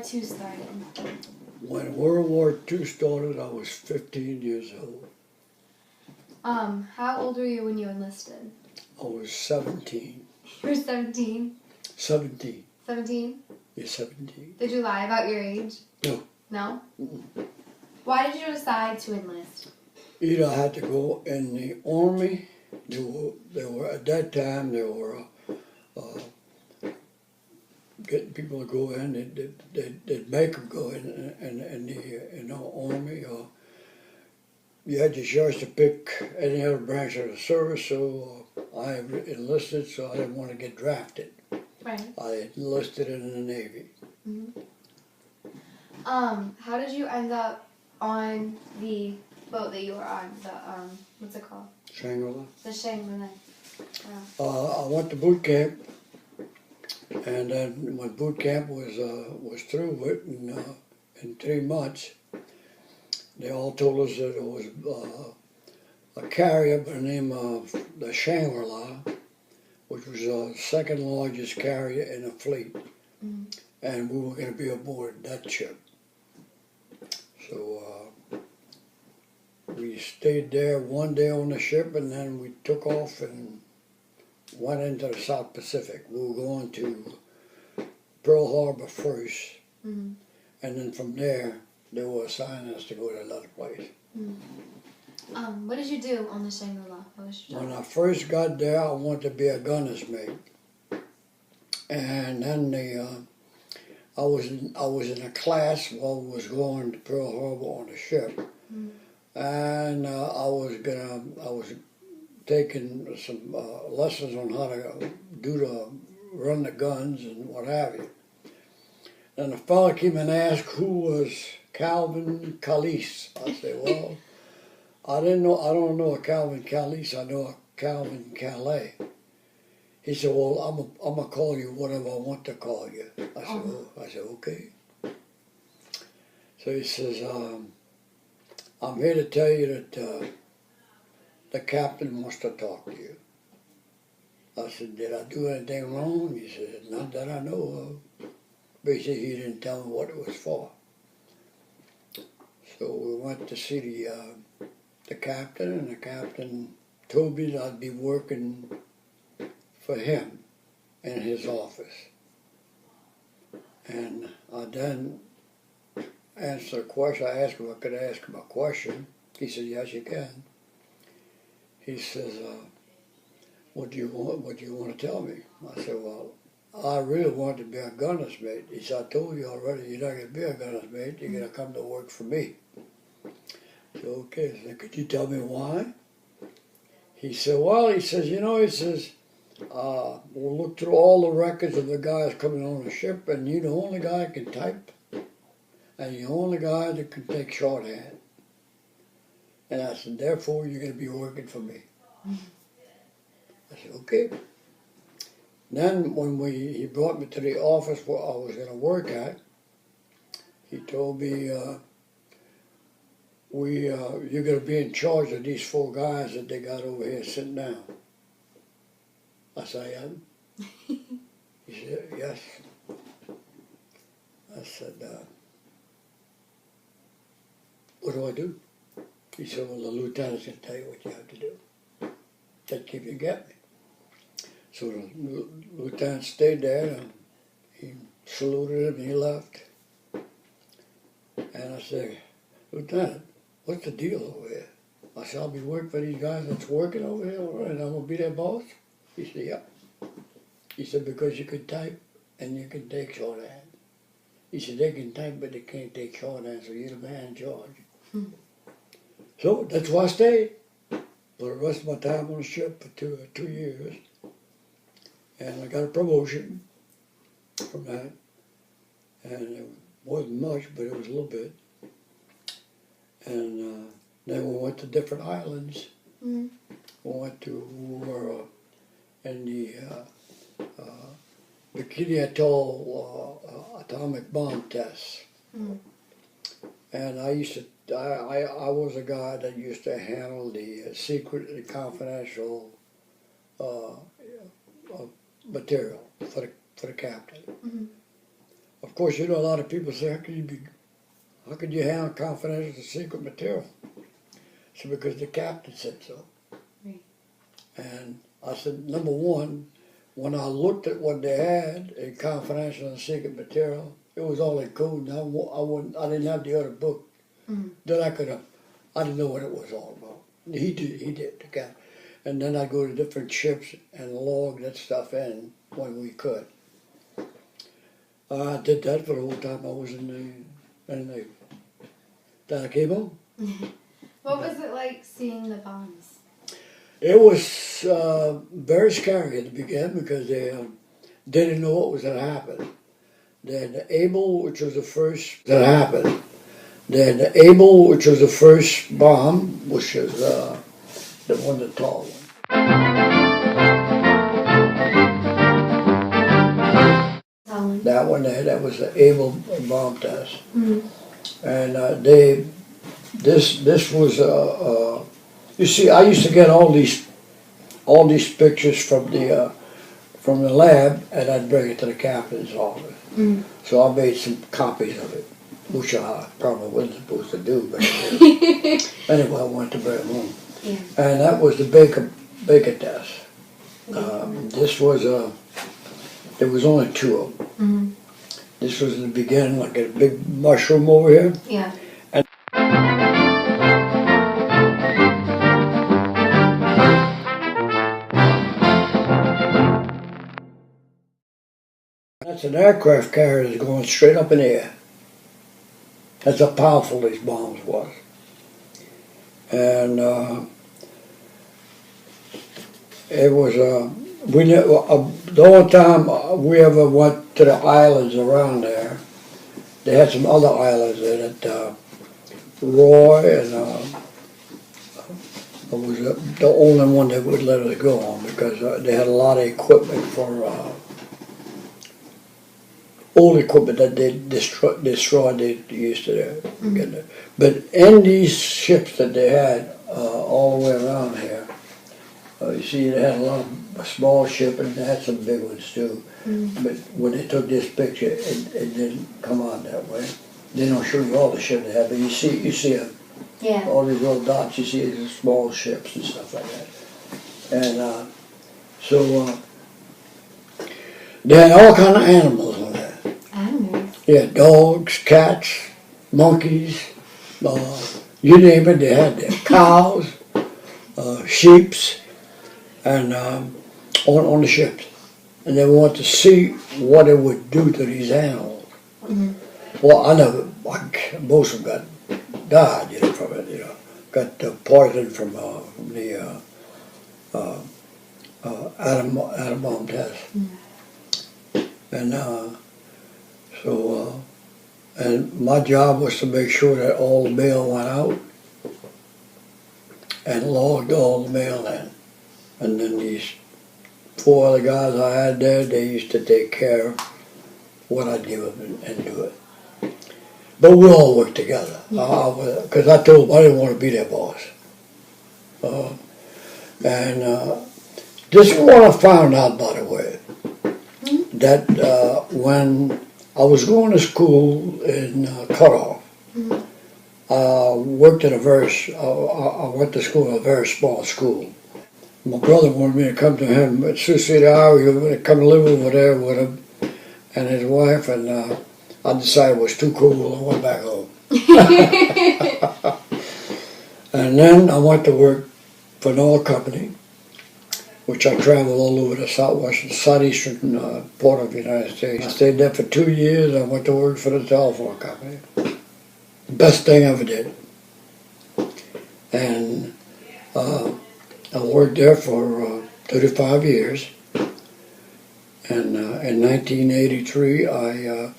II started? When World War II started, I was 15 years old. How old were you when you enlisted? I was 17. You were 17? 17. 17? Yeah, 17. Did you lie about your age? No. No? Why did you decide to enlist? Either I had to go in the Army. They were at that time, they were getting people to go in. They'd make them go in the Army. You had your choice to pick any other branch of the service, so I enlisted, so I didn't want to get drafted. Right. I enlisted in the Navy. Mm-hmm. How did you end up on the boat that you were on? The, what's it called? Shangri-La. The Shangri-La. I went to boot camp, and then when boot camp was through with, in 3 months, they all told us that it was a carrier by the name of the Shangri-La, which was the second largest carrier in the fleet, and we were going to be aboard that ship. So we stayed there one day on the ship, and then we took off and went into the South Pacific. We were going to Pearl Harbor first, and then from there they were assigning us to go to another place. What did you do on the Shangri-La? What was your job? When I first got there, I wanted to be a gunner's mate, and then I was in a class while I was going to Pearl Harbor on the ship, and I was taking some lessons on how to run the guns and what have you. And a fellow came and asked who was Calvin Callis. I said, well, I don't know a Calvin Callis, I know a Calvin Calais. He said, well, I'm gonna call you whatever I want to call you. I said, okay. So he says, I'm here to tell you that the captain wants to talk to you. I said, did I do anything wrong? He said, not that I know of. Basically, he didn't tell me what it was for. So we went to see the captain, and the captain told me that I'd be working for him in his office. And I then answered a question. I asked him if I could ask him a question. He said, yes, you can. He says, what do you want to tell me? I said, well, I really want to be a gunner's mate. He said, I told you already, you're not going to be a gunner's mate. You're going to come to work for me. So, okay. I said, could you tell me why? He said, well, he says, we'll look through all the records of the guys coming on the ship, and you're the only guy that can type, and you're the only guy that can take shorthand. And I said, therefore, you're going to be working for me. I said, okay. Then when he brought me to the office where I was going to work at, he told me, you're going to be in charge of these 4 guys that they got over here sitting down. I said, I am. He said, yes. I said, what do I do? He said, well, the lieutenant's going to tell you what you have to do. Take if you get me. So the lieutenant stayed there, and he saluted him, and he left. And I said, Lieutenant, what's the deal over here? I said, I'll be working for these guys that's working over here, and I'm going to be their boss? He said, yeah. He said, because you can type and you can take shorthand. He said, they can type, but they can't take shorthand, so you're the man in charge. So that's why I stayed for the rest of my time on the ship for 2 years. And I got a promotion from that. And it wasn't much, but it was a little bit. And then we went to different islands. We were in the Bikini Atoll atomic bomb tests. And I was a guy that used to handle the secret and confidential material for the captain. Of course, you know, a lot of people say, how could you have confidential secret material? So because the captain said so. Right. And I said, number one, when I looked at what they had in confidential and secret material, it was all in code. And I didn't have the other book that I didn't know what it was all about. He did, the captain. And then I'd go to different ships and log that stuff in when we could. I did that for the whole time I was in the Navy. Then I came home. What was it like seeing the bombs? It was very scary at the beginning because they didn't know what was going to happen. They had the Able, which was the first that happened. They had the Able, which was the first bomb, which is the one, the tall one. That one there, that was the Able bomb test. And this was you see, I used to get all these pictures from the lab, and I'd bring it to the captain's office. So I made some copies of it, which I probably wasn't supposed to do, but anyway, I wanted to bring them home. Yeah. And that was the Baker test. This was there was only two of them. This was in the beginning, like a big mushroom over here. Yeah. That's an aircraft carrier that's going straight up in the air. That's how powerful these bombs was. And it was the only time we ever went to the islands around there. They had some other islands in it. Roy and was the only one that would let us go on because they had a lot of equipment for old equipment that they destroyed. They used to get there. But in these ships that they had all the way around here, you see, they had a lot of small ships and they had some big ones too. But when they took this picture, it didn't come out that way. They don't show you all the ships they have, but you see them. Yeah. All these little dots, you see these small ships and stuff like that. And so they had all kind of animals on there. Animals? Yeah, dogs, cats, monkeys, you name it, they had there. Cows, sheeps, and on the ships. And they wanted to see what it would do to these animals. Well, I know most of them died, from it, got poison from the atom bomb test. And and my job was to make sure that all the mail went out and logged all the mail in. And then these 4 other guys I had there, they used to take care of what I'd give them and do it. But we all worked together, because I told them I didn't want to be their boss. This is what I found out, by the way, that when I was going to school in Cutoff, I worked in I went to school in a very small school. My brother wanted me to come to him at Sioux City, Iowa, come live over there with him and his wife, and I decided it was too cool. I went back home. And then I went to work for an oil company, which I traveled all over the southeastern part of the United States. I stayed there for 2 years. I went to work for the telephone company. Best thing I ever did. And I worked there for 35 years. And in 1983, I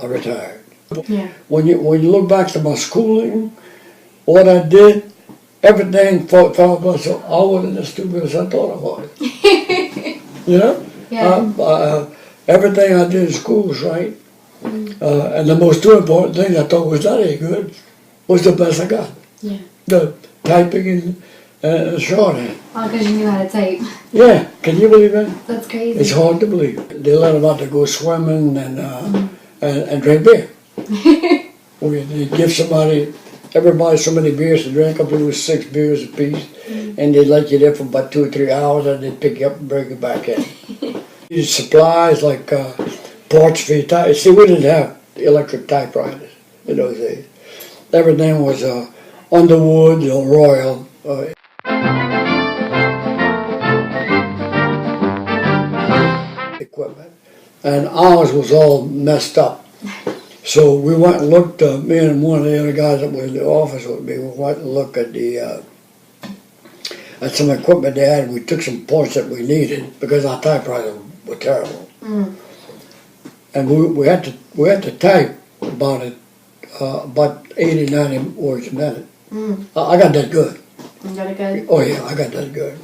retired. Yeah. When you look back to my schooling, what I did, everything felt myself. I wasn't as stupid as I thought I was. Yeah. Everything I did in school was right. And the most two important thing I thought was not any good was the best I got. Yeah. The typing and shorthand. All because you knew how to type. Yeah, can you believe that? That's crazy. It's hard to believe. They let them out to go swimming and and drink beer. They'd give everybody so many beers to drink. I believe it was 6 beers apiece, and they'd let you there for about 2 or 3 hours, and they'd pick you up and bring you back in. These supplies like parts for your type. See, we didn't have electric typewriters in those days. Everything was Underwood or Royal. Equipment, and ours was all messed up. So we went and looked. Me and one of the other guys that was in the office with me, we went and looked at at some equipment they had. We took some parts that we needed because our typewriters were terrible, and we had to type about 80, 90 words a minute. I got that good. You got it good? Oh yeah, I got that good.